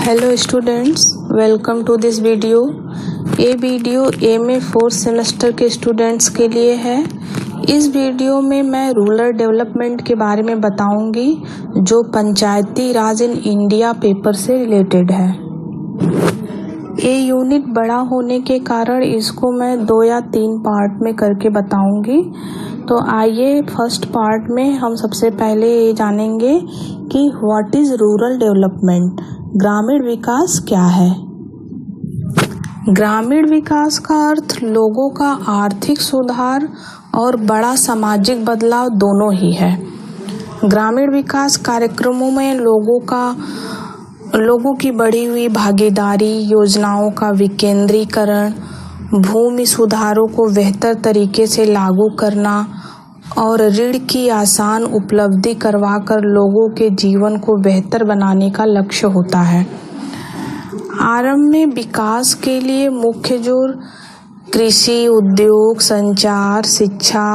Hello students, welcome to this video. ये video MA 4th semester के students के लिए है। इस वीडियो में मैं रूरल डेवलपमेंट के बारे में बताऊंगी जो पंचायती राज इन इंडिया पेपर से रिलेटेड है। ये यूनिट बड़ा होने के कारण इसको मैं 2 या 3 पार्ट में करके बताऊंगी। तो आइए फर्स्ट पार्ट में हम सबसे पहले ये जानेंगे कि व्हाट इज़ रूरल डेवलपमेंट, ग्रामीण विकास क्या है। ग्रामीण विकास का अर्थ लोगों का आर्थिक सुधार और बड़ा सामाजिक बदलाव दोनों ही है। ग्रामीण विकास कार्यक्रमों में लोगों की बढ़ी हुई भागीदारी, योजनाओं का विकेंद्रीकरण, भूमि सुधारों को बेहतर तरीके से लागू करना और ऋण की आसान उपलब्धि करवाकर लोगों के जीवन को बेहतर बनाने का लक्ष्य होता है। आरंभ में विकास के लिए मुख्य जोर कृषि, उद्योग, संचार, शिक्षा,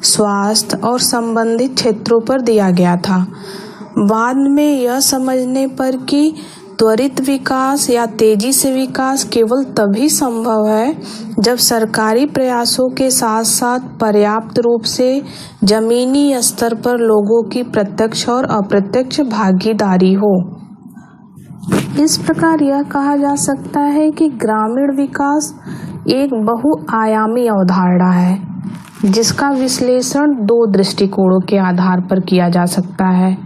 स्वास्थ्य और संबंधित क्षेत्रों पर दिया गया था। बाद में यह समझने पर कि त्वरित विकास या तेजी से विकास केवल तभी संभव है जब सरकारी प्रयासों के साथ साथ पर्याप्त रूप से जमीनी स्तर पर लोगों की प्रत्यक्ष और अप्रत्यक्ष भागीदारी हो। इस प्रकार यह कहा जा सकता है कि ग्रामीण विकास एक बहुआयामी अवधारणा है जिसका विश्लेषण 2 दृष्टिकोणों के आधार पर किया जा सकता है।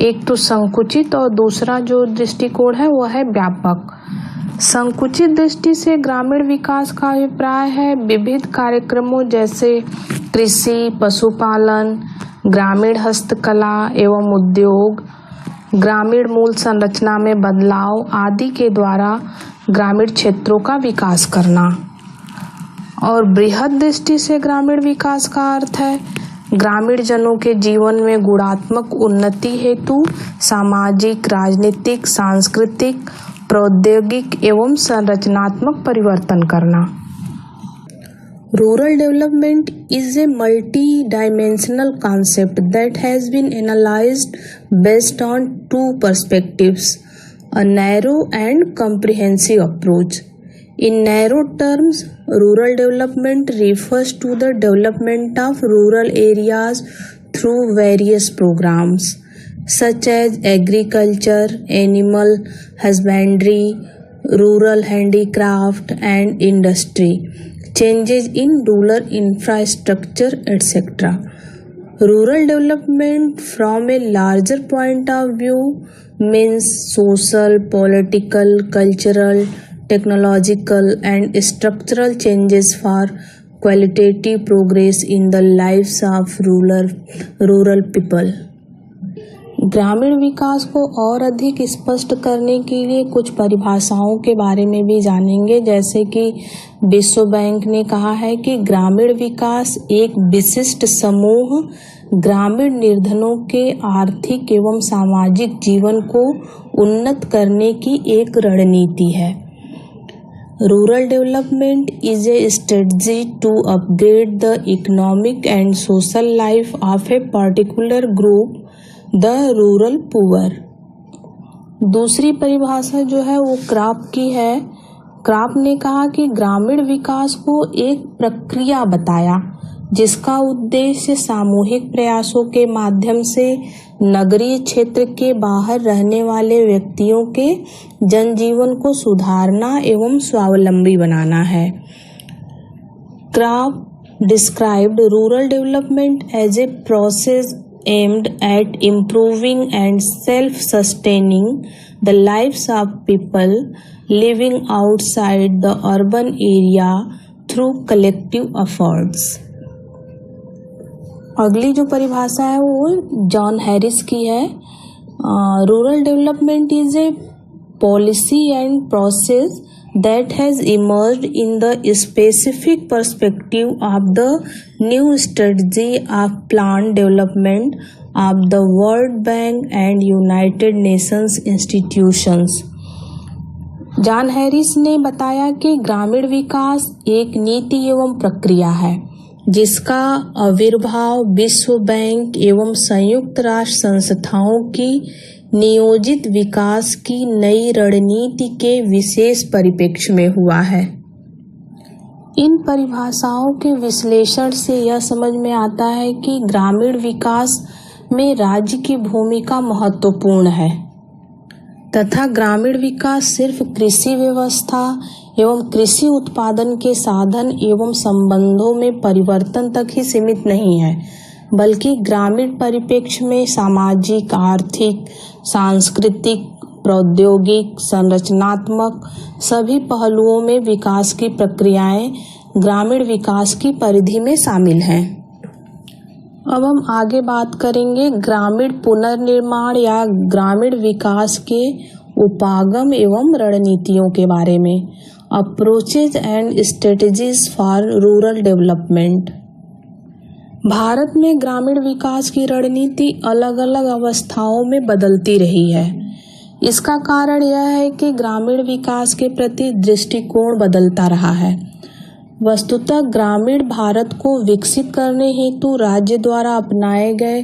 एक तो संकुचित और दूसरा जो दृष्टिकोण है वह है व्यापक। संकुचित दृष्टि से ग्रामीण विकास का अभिप्राय है विविध कार्यक्रमों जैसे कृषि, पशुपालन, ग्रामीण हस्तकला एवं उद्योग, ग्रामीण मूल संरचना में बदलाव आदि के द्वारा ग्रामीण क्षेत्रों का विकास करना। और बृहद दृष्टि से ग्रामीण विकास का अर्थ है ग्रामीण जनों के जीवन में गुणात्मक उन्नति हेतु सामाजिक, राजनीतिक, सांस्कृतिक, प्रौद्योगिक एवं संरचनात्मक परिवर्तन करना। Rural development is a multi-dimensional concept that has been analyzed based on 2 perspectives, a narrow and comprehensive approach. In narrow terms, rural development refers to the development of rural areas through various programs such as agriculture, animal husbandry, rural handicraft and industry, changes in rural infrastructure, etc. Rural development from a larger point of view means social, political, cultural, technological and structural changes for qualitative progress in the lives of rural people. ग्रामीण विकास को और अधिक स्पष्ट करने के लिए कुछ परिभाषाओं के बारे में भी जानेंगे, जैसे कि विश्व बैंक ने कहा है कि ग्रामीण विकास एक विशिष्ट समूह ग्रामीण निर्धनों के आर्थिक एवं सामाजिक जीवन को उन्नत करने की एक रणनीति है। Rural development is a strategy to upgrade the economic and social life of a particular group, the rural poor. दूसरी परिभाषा जो है वो क्राप की है। क्राप ने कहा कि ग्रामीण विकास को एक प्रक्रिया बताया जिसका उद्देश्य सामूहिक प्रयासों के माध्यम से नगरीय क्षेत्र के बाहर रहने वाले व्यक्तियों के जनजीवन को सुधारना एवं स्वावलंबी बनाना है। Craft described rural development as a process aimed at improving and self-sustaining the lives of people living outside the urban area through collective efforts. अगली जो परिभाषा है वो जॉन हैरिस की है। Rural development is a policy and process that has emerged in the specific perspective of the new strategy of planned development of the World Bank and United Nations institutions. John Harris ने बताया कि ग्रामीण विकास एक नीति एवं प्रक्रिया है जिसका आविर्भाव विश्व बैंक एवं संयुक्त राष्ट्र संस्थाओं की नियोजित विकास की नई रणनीति के विशेष परिप्रेक्ष्य में हुआ है। इन परिभाषाओं के विश्लेषण से यह समझ में आता है कि ग्रामीण विकास में राज्य की भूमिका महत्वपूर्ण है तथा ग्रामीण विकास सिर्फ कृषि व्यवस्था एवं कृषि उत्पादन के साधन एवं संबंधों में परिवर्तन तक ही सीमित नहीं है, बल्कि ग्रामीण परिप्रेक्ष्य में सामाजिक, आर्थिक, सांस्कृतिक, प्रौद्योगिक, संरचनात्मक सभी पहलुओं में विकास की प्रक्रियाएं ग्रामीण विकास की परिधि में शामिल हैं। अब हम आगे बात करेंगे ग्रामीण पुनर्निर्माण या ग्रामीण विकास के उपागम एवं रणनीतियों के बारे में। Approaches and strategies for rural development. Bharat में ग्रामीण विकास की रणनीति अलग अलग अवस्थाओं में बदलती रही है। इसका कारण यह है कि ग्रामीण विकास के प्रति दृष्टिकोण बदलता रहा है। वस्तुतः ग्रामीण भारत को विकसित करने हेतु राज्य द्वारा अपनाए गए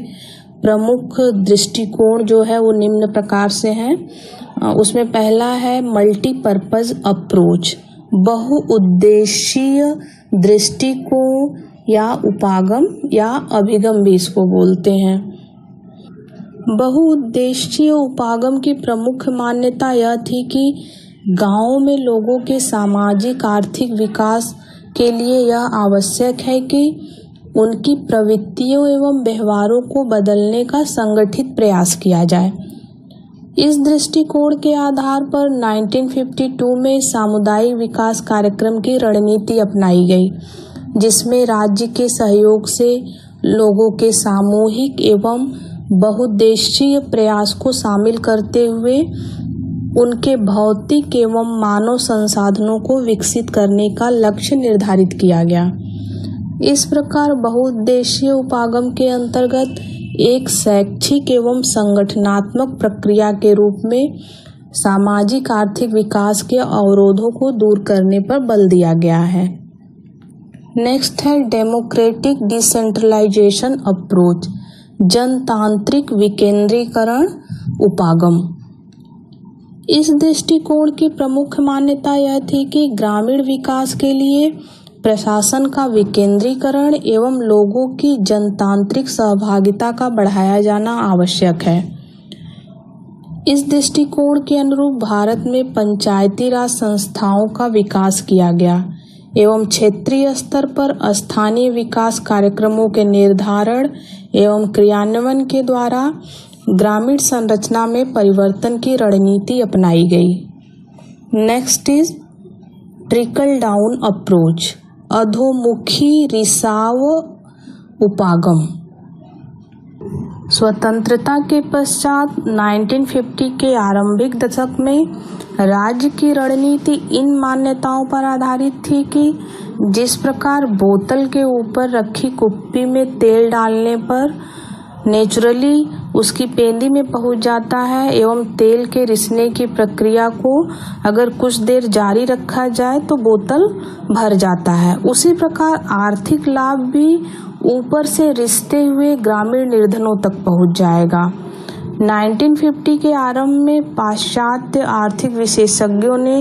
प्रमुख दृष्टिकोण जो है वो निम्न प्रकार से हैं। उसमें पहला है मल्टीपर्पज अप्रोच, बहुउद्देशीय दृष्टिकोण या उपागम या अभिगम भी इसको बोलते हैं। बहुउद्देशीय उपागम की प्रमुख मान्यता यह थी कि गांवों में लोगों के सामाजिक आर्थिक विकास के लिए यह आवश्यक है कि उनकी प्रवृत्तियों एवं व्यवहारों को बदलने का संगठित प्रयास किया जाए। इस दृष्टिकोण के आधार पर 1952 में सामुदायिक विकास कार्यक्रम की रणनीति अपनाई गई, जिसमें राज्य के सहयोग से लोगों के सामूहिक एवं बहुउद्देशीय प्रयास को शामिल करते हुए उनके भौतिक एवं मानव संसाधनों को विकसित करने का लक्ष्य निर्धारित किया गया। इस प्रकार बहुउद्देशीय उपागम के अंतर्गत एक शैक्षिक एवं संगठनात्मक प्रक्रिया के रूप में सामाजिक आर्थिक विकास के अवरोधों को दूर करने पर बल दिया गया है। नेक्स्ट है डेमोक्रेटिक डिसेंट्रलाइजेशन अप्रोच, जनतांत्रिक विकेंद्रीकरण उपागम। इस दृष्टिकोण की प्रमुख मान्यता यह थी कि ग्रामीण विकास के लिए प्रशासन का विकेंद्रीकरण एवं लोगों की जनतांत्रिक सहभागिता का बढ़ाया जाना आवश्यक है। इस दृष्टिकोण के अनुरूप भारत में पंचायती राज संस्थाओं का विकास किया गया एवं क्षेत्रीय स्तर पर स्थानीय विकास कार्यक्रमों के निर्धारण एवं क्रियान्वयन के द्वारा ग्रामीण संरचना में परिवर्तन की रणनीति अपनाई गई। Next is trickle down approach, अधोमुखी रिसाव उपागम। स्वतंत्रता के पश्चात 1950 के आरंभिक दशक में राज्य की रणनीति इन मान्यताओं पर आधारित थी कि जिस प्रकार बोतल के ऊपर रखी कुप्पी में तेल डालने पर नेचुरली उसकी पेंदी में पहुंच जाता है एवं तेल के रिसने की प्रक्रिया को अगर कुछ देर जारी रखा जाए तो बोतल भर जाता है, उसी प्रकार आर्थिक लाभ भी ऊपर से रिसते हुए ग्रामीण निर्धनों तक पहुंच जाएगा। 1950 के आरंभ में पाश्चात्य आर्थिक विशेषज्ञों ने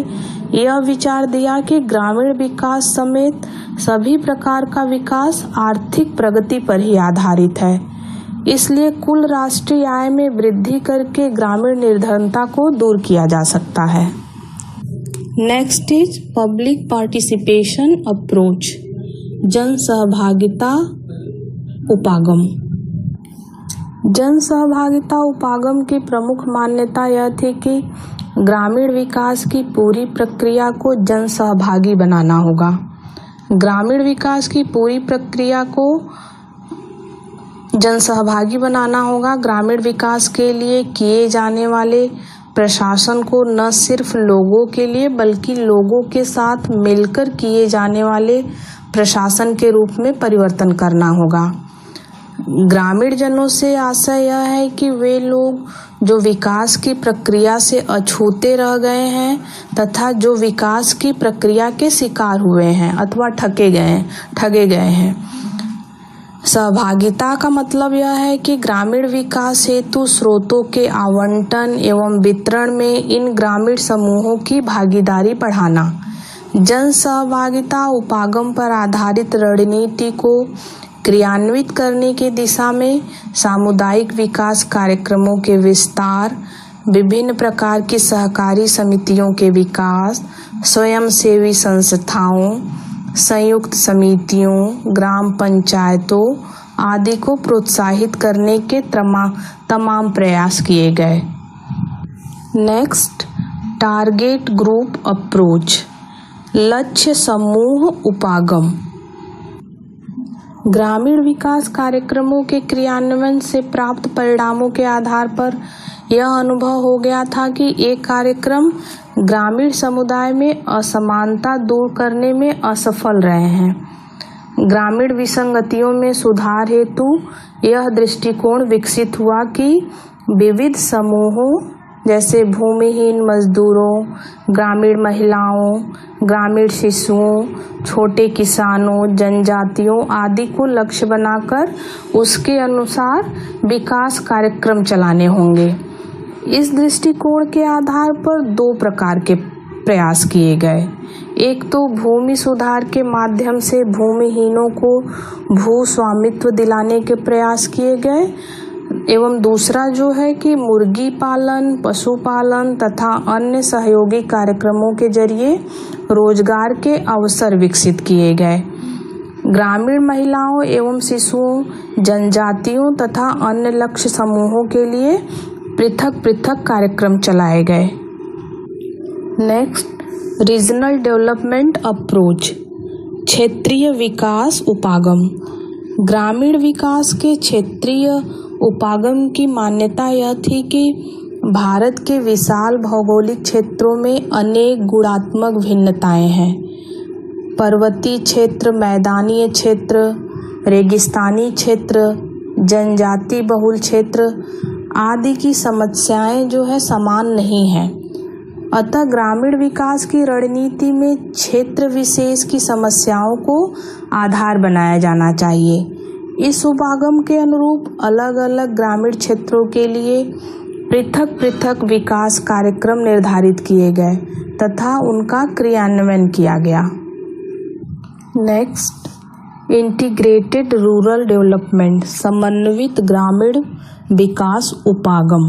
यह विचार दिया कि ग्रामीण विकास समेत सभी प्रकार का विकास आर्थिक प्रगति पर ही आधारित है, इसलिए कुल राष्ट्रीय आय में वृद्धि करके ग्रामीण निर्धनता को दूर किया जा सकता है। Next is public participation approach, जन सहभागिता उपागम। जन सहभागिता उपागम की प्रमुख मान्यता यह थी कि ग्रामीण विकास की पूरी प्रक्रिया को जन सहभागी बनाना होगा। ग्रामीण विकास की पूरी प्रक्रिया को जन सहभागी बनाना होगा। ग्रामीण विकास के लिए किए जाने वाले प्रशासन को न सिर्फ लोगों के लिए बल्कि लोगों के साथ मिलकर किए जाने वाले प्रशासन के रूप में परिवर्तन करना होगा। ग्रामीण जनों से आशा यह है कि वे लोग जो विकास की प्रक्रिया से अछूते रह गए हैं तथा जो विकास की प्रक्रिया के शिकार हुए हैं अथवा ठगे गए हैं सहभागिता का मतलब यह है कि ग्रामीण विकास हेतु स्रोतों के आवंटन एवं वितरण में इन ग्रामीण समूहों की भागीदारी बढ़ाना। जन सहभागिता उपागम पर आधारित रणनीति को क्रियान्वित करने की दिशा में सामुदायिक विकास कार्यक्रमों के विस्तार, विभिन्न प्रकार की सहकारी समितियों के विकास, स्वयंसेवी संस्थाओं, संयुक्त समितियों, ग्राम पंचायतों आदि को प्रोत्साहित करने के तमाम प्रयास किए गए। नेक्स्ट, टारगेट ग्रुप अप्रोच, लक्ष्य समूह उपागम। ग्रामीण विकास कार्यक्रमों के क्रियान्वयन से प्राप्त परिणामों के आधार पर यह अनुभव हो गया था कि एक कार्यक्रम ग्रामीण समुदाय में असमानता दूर करने में असफल रहे हैं। ग्रामीण विसंगतियों में सुधार हेतु यह दृष्टिकोण विकसित हुआ कि विविध समूहों जैसे भूमिहीन मजदूरों, ग्रामीण महिलाओं, ग्रामीण शिशुओं, छोटे किसानों, जनजातियों आदि को लक्ष्य बनाकर उसके अनुसार विकास कार्यक्रम चलाने होंगे। इस दृष्टिकोण के आधार पर दो प्रकार के प्रयास किए गए। एक तो भूमि सुधार के माध्यम से भूमिहीनों को भू स्वामित्व दिलाने के प्रयास किए गए एवं दूसरा जो है कि मुर्गी पालन, पशुपालन तथा अन्य सहयोगी कार्यक्रमों के जरिए रोजगार के अवसर विकसित किए गए। ग्रामीण महिलाओं एवं शिशुओं, जनजातियों तथा अन्य लक्ष्य समूहों के लिए पृथक पृथक कार्यक्रम चलाए गए। नेक्स्ट, रीजनल डेवलपमेंट अप्रोच, क्षेत्रीय विकास उपागम। ग्रामीण विकास के क्षेत्रीय उपागम की मान्यता यह थी कि भारत के विशाल भौगोलिक क्षेत्रों में अनेक गुणात्मक भिन्नताएं हैं। पर्वतीय क्षेत्र, मैदानी क्षेत्र, रेगिस्तानी क्षेत्र, जनजाति बहुल क्षेत्र आदि की समस्याएं जो है समान नहीं हैं। अतः ग्रामीण विकास की रणनीति में क्षेत्र विशेष की समस्याओं को आधार बनाया जाना चाहिए। इस उपागम के अनुरूप अलग अलग ग्रामीण क्षेत्रों के लिए पृथक पृथक विकास कार्यक्रम निर्धारित किए गए तथा उनका क्रियान्वयन किया गया। नेक्स्ट, इंटीग्रेटेड रूरल डेवलपमेंट, समन्वित ग्रामीण विकास उपागम।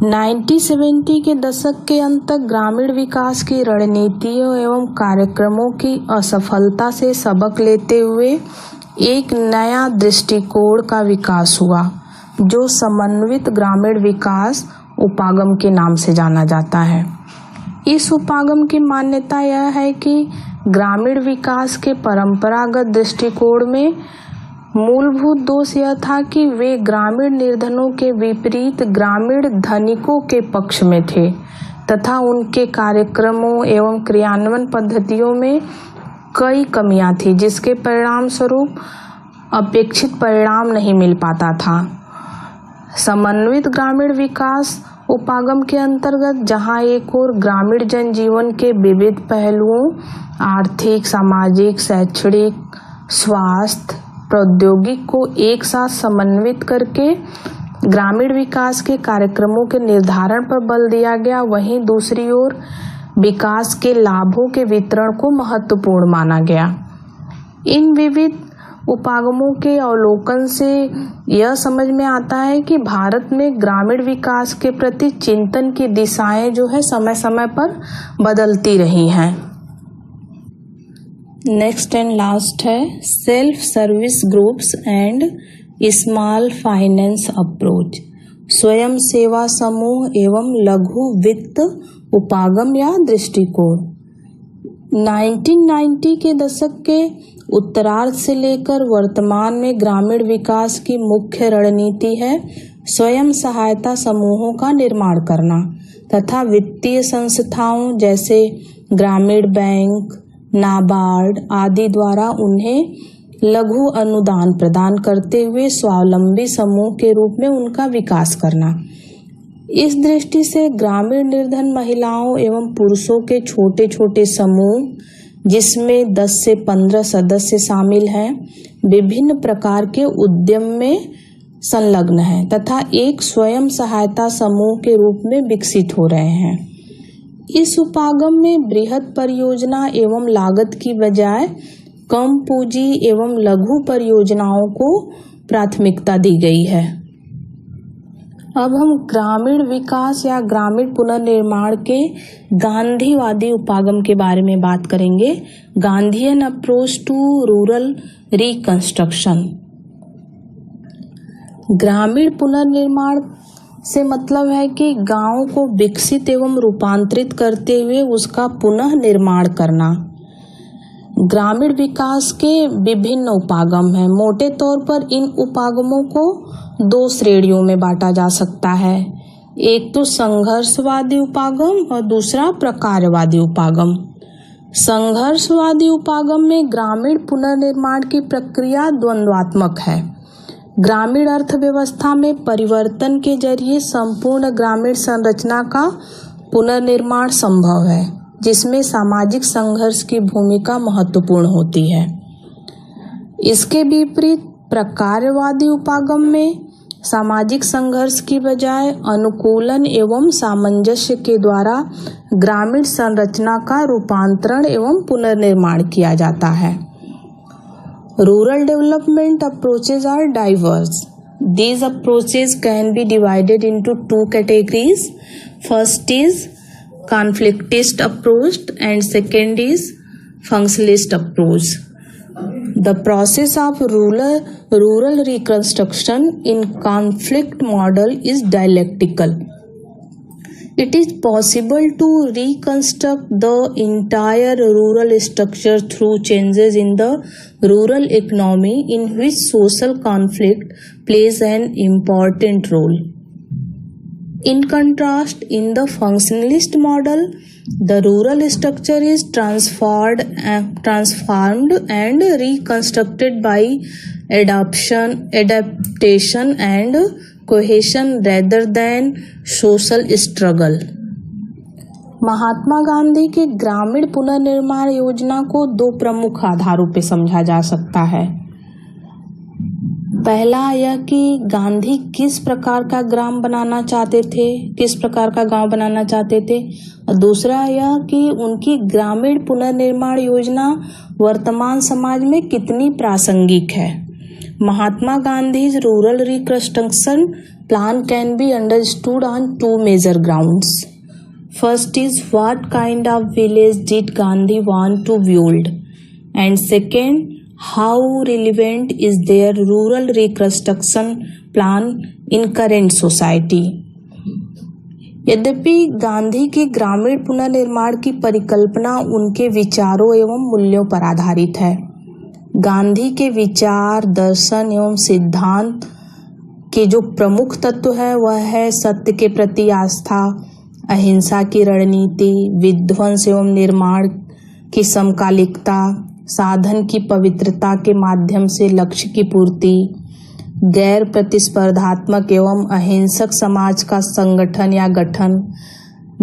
1970 के दशक के अंत तक ग्रामीण विकास की रणनीतियों एवं कार्यक्रमों की असफलता से सबक लेते हुए एक नया दृष्टिकोण का विकास हुआ जो समन्वित ग्रामीण विकास उपागम के नाम से जाना जाता है। इस उपागम की मान्यता यह है कि ग्रामीण विकास के परंपरागत दृष्टिकोण में मूलभूत दोष यह था कि वे ग्रामीण निर्धनों के विपरीत ग्रामीण धनिकों के पक्ष में थे तथा उनके कार्यक्रमों एवं क्रियान्वयन पद्धतियों में कई कमियां थी जिसके परिणाम स्वरूप अपेक्षित परिणाम नहीं मिल पाता था। समन्वित ग्रामीण विकास उपागम के अंतर्गत जहां एक ओर ग्रामीण जनजीवन के विविध पहलुओं आर्थिक, सामाजिक, शैक्षणिक, स्वास्थ्य, प्रौद्योगिक को एक साथ समन्वित करके ग्रामीण विकास के कार्यक्रमों के निर्धारण पर बल दिया गया, वहीं दूसरी ओर विकास के लाभों के वितरण को महत्वपूर्ण माना गया। इन विविध उपागमों के अवलोकन से यह समझ में आता है कि भारत में ग्रामीण विकास के प्रति चिंतन की दिशाएं जो है समय समय पर बदलती रही हैं। नेक्स्ट एंड लास्ट है self service groups and small finance approach, स्वयं सेवा समूह एवं लघु वित्त उपागम या दृष्टिकोण। 1990 के दशक के उत्तरार्ध से लेकर वर्तमान में ग्रामीण विकास की मुख्य रणनीति है स्वयं सहायता समूहों का निर्माण करना तथा वित्तीय संस्थाओं जैसे ग्रामीण बैंक, नाबार्ड आदि द्वारा उन्हें लघु अनुदान प्रदान करते हुए स्वावलंबी समूह के रूप में उनका विकास करना। इस दृष्टि से ग्रामीण निर्धन महिलाओं एवं पुरुषों के छोटे छोटे समूह जिसमें 10 से 15 सदस्य शामिल हैं, विभिन्न प्रकार के उद्यम में संलग्न हैं तथा एक स्वयं सहायता समूह के रूप में विकसित हो रहे हैं। इस उपागम में बृहद परियोजना एवं लागत की बजाय कम पूंजी एवं लघु परियोजनाओं को प्राथमिकता दी गई है। अब हम ग्रामीण विकास या ग्रामीण पुनर्निर्माण के गांधीवादी उपागम के बारे में बात करेंगे। Gandhian approach to rural reconstruction. ग्रामीण पुनर्निर्माण से मतलब है कि गांव को विकसित एवं रूपांतरित करते हुए उसका पुनः निर्माण करना। ग्रामीण विकास के विभिन्न उपागम हैं। मोटे तौर पर इन उपागमों को 2 श्रेणियों में बांटा जा सकता है। एक तो संघर्षवादी उपागम और दूसरा प्रकारवादी उपागम। संघर्षवादी उपागम में ग्रामीण पुनर्निर्माण की प्रक्रिया द्वंद्वात्मक है। ग्रामीण अर्थव्यवस्था में परिवर्तन के जरिए संपूर्ण ग्रामीण संरचना का पुनर्निर्माण संभव है, जिसमें सामाजिक संघर्ष की भूमिका महत्वपूर्ण होती है। इसके विपरीत प्रकारवादी उपागम में सामाजिक संघर्ष की बजाय अनुकूलन एवं सामंजस्य के द्वारा ग्रामीण संरचना का रूपांतरण एवं पुनर्निर्माण किया जाता है। Rural development approaches are diverse. These approaches can be divided into 2 categories. First is conflictist approach and second is functionalist approach. The process of rural reconstruction in conflict model is dialectical. It is possible to reconstruct the entire rural structure through changes in the rural economy in which social conflict plays an important role. In contrast, in the functionalist model, the rural structure is transformed and reconstructed by adaptation and cohesion rather than social struggle. Mahatma Gandhi के ग्रामीण पुनर्निर्माण योजना को 2 प्रमुख आधारों पर समझा जा सकता है। पहला यह कि गांधी किस प्रकार का गांव बनाना चाहते थे, और दूसरा यह कि उनकी ग्रामीण पुनर्निर्माण योजना वर्तमान समाज में कितनी प्रासंगिक है। महात्मा Gandhi's rural reconstruction plan can be understood on 2 major grounds. First is what kind of village did Gandhi want to build, and second, how relevant is their rural reconstruction plan in current society. यद्यपि गांधी की ग्रामीण पुनर्निर्माण की परिकल्पना उनके विचारों एवं मूल्यों पर आधारित है। गांधी के विचार, दर्शन एवं सिद्धांत के जो प्रमुख तत्व है वह है सत्य के प्रति आस्था, अहिंसा की रणनीति, विध्वंस एवं निर्माण की समकालिकता, साधन की पवित्रता के माध्यम से लक्ष्य की पूर्ति, गैर प्रतिस्पर्धात्मक एवं अहिंसक समाज का संगठन या गठन,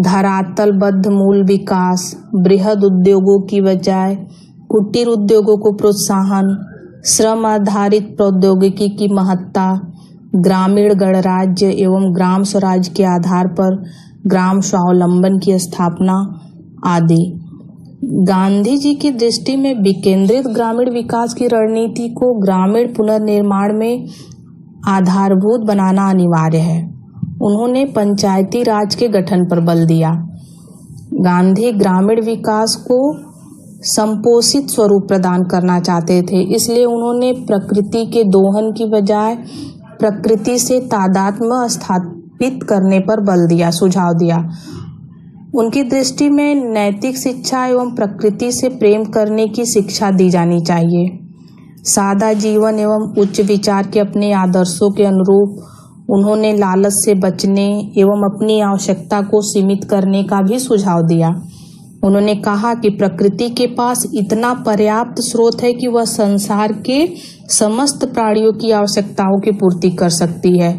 धरातलबद्ध मूल विकास, बृहद उद्योगों की बजाय कुटीर उद्योगों को प्रोत्साहन, श्रम आधारित प्रौद्योगिकी की महत्ता, ग्रामीण गणराज्य एवं ग्राम स्वराज के आधार पर ग्राम स्वावलंबन की स्थापना आदि। गांधी जी की दृष्टि में विकेंद्रित ग्रामीण विकास की रणनीति को ग्रामीण पुनर्निर्माण में आधारभूत बनाना अनिवार्य है। उन्होंने पंचायती राज के गठन पर बल दिया। गांधी ग्रामीण विकास को संपोषित स्वरूप प्रदान करना चाहते थे, इसलिए उन्होंने प्रकृति के दोहन की बजाय प्रकृति से तादात्म्य स्थापित करने पर बल दिया, सुझाव दिया। उनकी दृष्टि में नैतिक शिक्षा एवं प्रकृति से प्रेम करने की शिक्षा दी जानी चाहिए। सादा जीवन एवं उच्च विचार के अपने आदर्शों के अनुरूप उन्होंने लालच से बचने एवं अपनी आवश्यकता को सीमित करने का भी सुझाव दिया। उन्होंने कहा कि प्रकृति के पास इतना पर्याप्त स्रोत है कि वह संसार के समस्त प्राणियों की आवश्यकताओं की पूर्ति कर सकती है,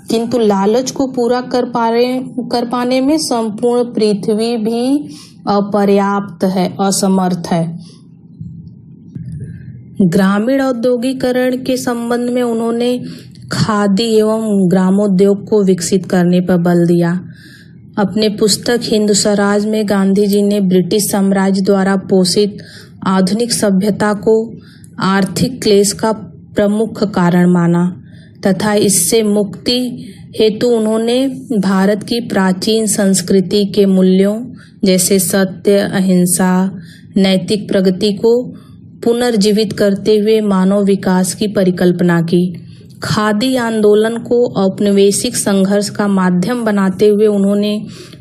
किंतु लालच को पूरा कर पाने में संपूर्ण पृथ्वी भी अपर्याप्त है, असमर्थ है। ग्रामीण औद्योगिकरण के संबंध में उन्होंने खादी एवं ग्रामोद्योग को विकसित करने पर बल दिया। अपने पुस्तक हिंद स्वराज में गांधी जी ने ब्रिटिश साम्राज्य द्वारा पोषित आधुनिक सभ्यता को आर्थिक क्लेश का प्रमुख कारण माना तथा इससे मुक्ति हेतु उन्होंने भारत की प्राचीन संस्कृति के मूल्यों जैसे सत्य, अहिंसा, नैतिक प्रगति को पुनर्जीवित करते हुए मानव विकास की परिकल्पना की। खादी आंदोलन को औपनिवेशिक संघर्ष का माध्यम बनाते हुए उन्होंने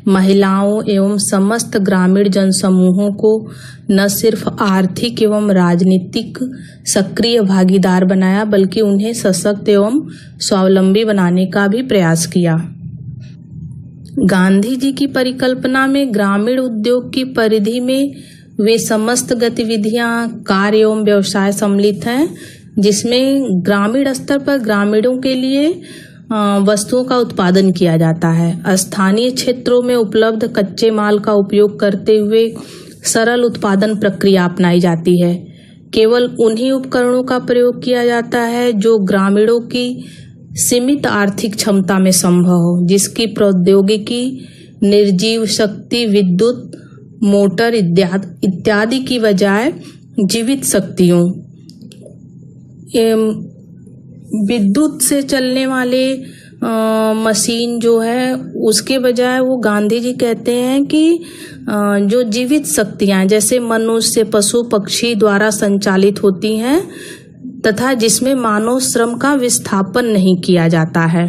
महिलाओं एवं समस्त ग्रामीण जनसमूहों को न सिर्फ आर्थिक एवं राजनीतिक सक्रिय भागीदार बनाया बल्कि उन्हें सशक्त एवं स्वावलंबी बनाने का भी प्रयास किया। गांधी जी की परिकल्पना में ग्रामीण उद्योग की परिधि में वे समस्त गतिविधियां, कार्य एवं व्यवसाय सम्मिलित हैं जिसमें ग्रामीण स्तर पर ग्रामीणों के लिए वस्तुओं का उत्पादन किया जाता है। स्थानीय क्षेत्रों में उपलब्ध कच्चे माल का उपयोग करते हुए सरल उत्पादन प्रक्रिया अपनाई जाती है। केवल उन्हीं उपकरणों का प्रयोग किया जाता है जो ग्रामीणों की सीमित आर्थिक क्षमता में संभव हो, जिसकी प्रौद्योगिकी निर्जीव शक्ति, विद्युत, मोटर इत्यादि की बजाय जीवित शक्तियों, विद्युत से चलने वाले मशीन जो है उसके बजाय वो गांधी जी कहते हैं कि जो जीवित शक्तियां जैसे मनुष्य, पशु, पक्षी द्वारा संचालित होती हैं तथा जिसमें मानव श्रम का विस्थापन नहीं किया जाता है।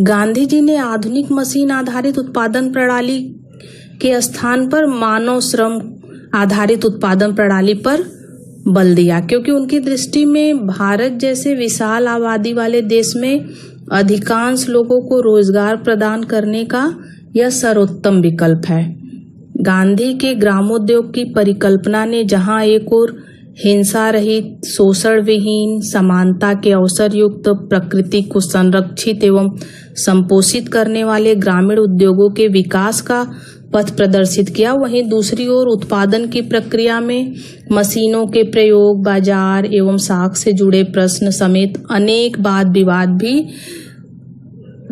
गांधी जी ने आधुनिक मशीन आधारित उत्पादन प्रणाली के स्थान पर मानव श्रम आधारित उत्पादन प्रणाली पर बल दिया, क्योंकि उनकी दृष्टि में भारत जैसे विशाल आबादी वाले देश में अधिकांश लोगों को रोजगार प्रदान करने का यह सर्वोत्तम विकल्प है। गांधी के ग्रामोद्योग की परिकल्पना ने जहां एक ओर हिंसा रहित, शोषण विहीन, समानता के अवसर युक्त, प्रकृति को संरक्षित एवं संपोषित करने वाले ग्रामीण उद्योगों के विकास का पथ प्रदर्शित किया, वहीं दूसरी ओर उत्पादन की प्रक्रिया में मशीनों के प्रयोग, बाजार एवं साख से जुड़े प्रश्न समेत अनेक वाद विवाद भी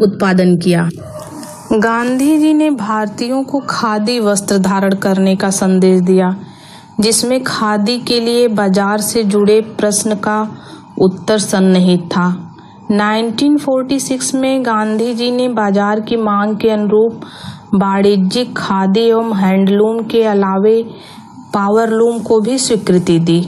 उत्पादन किया। गांधी जी ने भारतीयों को खादी वस्त्र धारण करने का संदेश दिया, जिसमें खादी के लिए बाजार से जुड़े प्रश्न का उत्तर सन्निहित था। 1946 में गांधी जी ने बाजार की मांग के अनुरूप वाणिज्यिक खादी एवं हैंडलूम के अलावे पावरलूम को भी स्वीकृति दी।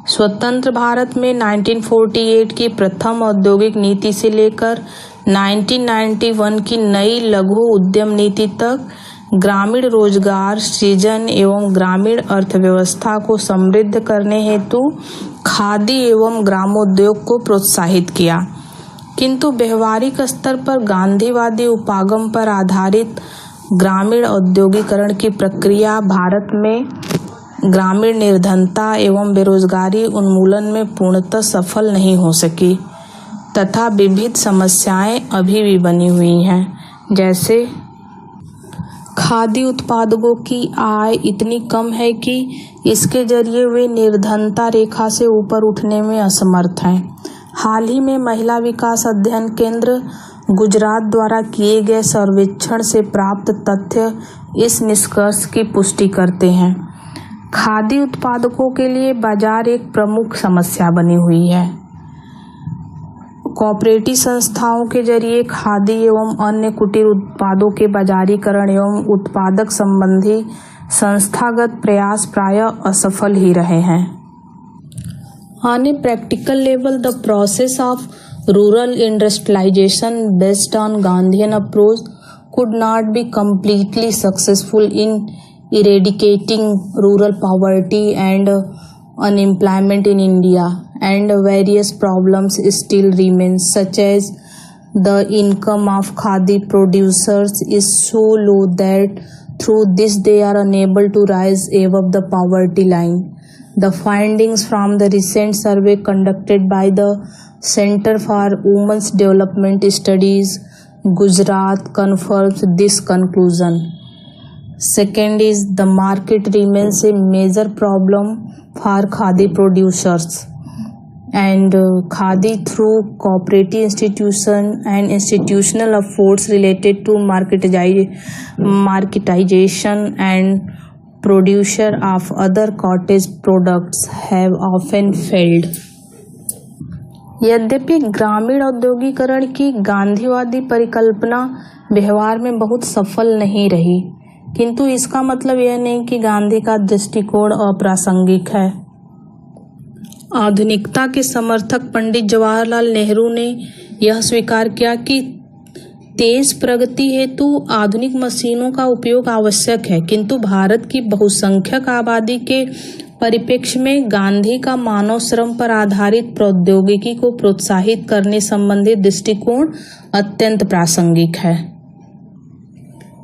स्वतंत्र भारत में 1948 की प्रथम औद्योगिक नीति से लेकर 1991 की नई लघु उद्यम नीति तक ग्रामीण रोजगार सृजन एवं ग्रामीण अर्थव्यवस्था को समृद्ध करने हेतु खादी एवं ग्रामोद्योग को प्रोत्साहित किया, किंतु व्यवहारिक स्तर पर गांधीवादी उपागम पर आधारित ग्रामीण औद्योगिकरण की प्रक्रिया भारत में ग्रामीण निर्धनता एवं बेरोजगारी उन्मूलन में पूर्णतः सफल नहीं हो सकी तथा विविध समस्याएं अभी भी बनी हुई हैं, जैसे खादी उत्पादकों की आय इतनी कम है कि इसके जरिए वे निर्धनता रेखा से ऊपर उठने में असमर्थ हैं। हाल ही में महिला विकास अध्ययन केंद्र गुजरात द्वारा किए गए सर्वेक्षण से प्राप्त तथ्य इस निष्कर्ष की पुष्टि करते हैं। खादी उत्पादकों के लिए बाजार एक प्रमुख समस्या बनी हुई है। कोऑपरेटिव संस्थाओं के जरिए खादी एवं अन्य कुटीर उत्पादों के बाजारीकरण एवं उत्पादक संबंधी संस्थागत प्रयास प्रायः असफल ही रहे हैं। On a practical level, the process of rural industrialization based on Gandhian approach could not be completely successful in eradicating rural poverty and unemployment in India, and various problems still remain, such as the income of khadi producers is so low that through this they are unable to rise above the poverty line. The findings from the recent survey conducted by the Center for Women's Development Studies, Gujarat, confirms this conclusion. Second is the market remains a major problem for khadi producers, and khadi through cooperative institution and institutional efforts related to marketization and producer of other cottage products have often failed. यद्यपि ग्रामीण औद्योगिकरण की गांधीवादी परिकल्पना व्यवहार में बहुत सफल नहीं रही, किंतु इसका मतलब यह नहीं कि गांधी का दृष्टिकोण अप्रासंगिक है। आधुनिकता के समर्थक पंडित जवाहरलाल नेहरू ने यह स्वीकार किया कि तेज प्रगति हेतु आधुनिक मशीनों का उपयोग आवश्यक है, किंतु भारत की बहुसंख्यक आबादी के परिप्रेक्ष्य में गांधी का मानव श्रम पर आधारित प्रौद्योगिकी को प्रोत्साहित करने संबंधी दृष्टिकोण अत्यंत प्रासंगिक है।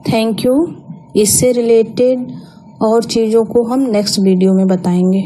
Thank you. इससे रिलेटेड और चीज़ों को हम नेक्स्ट वीडियो में बताएंगे।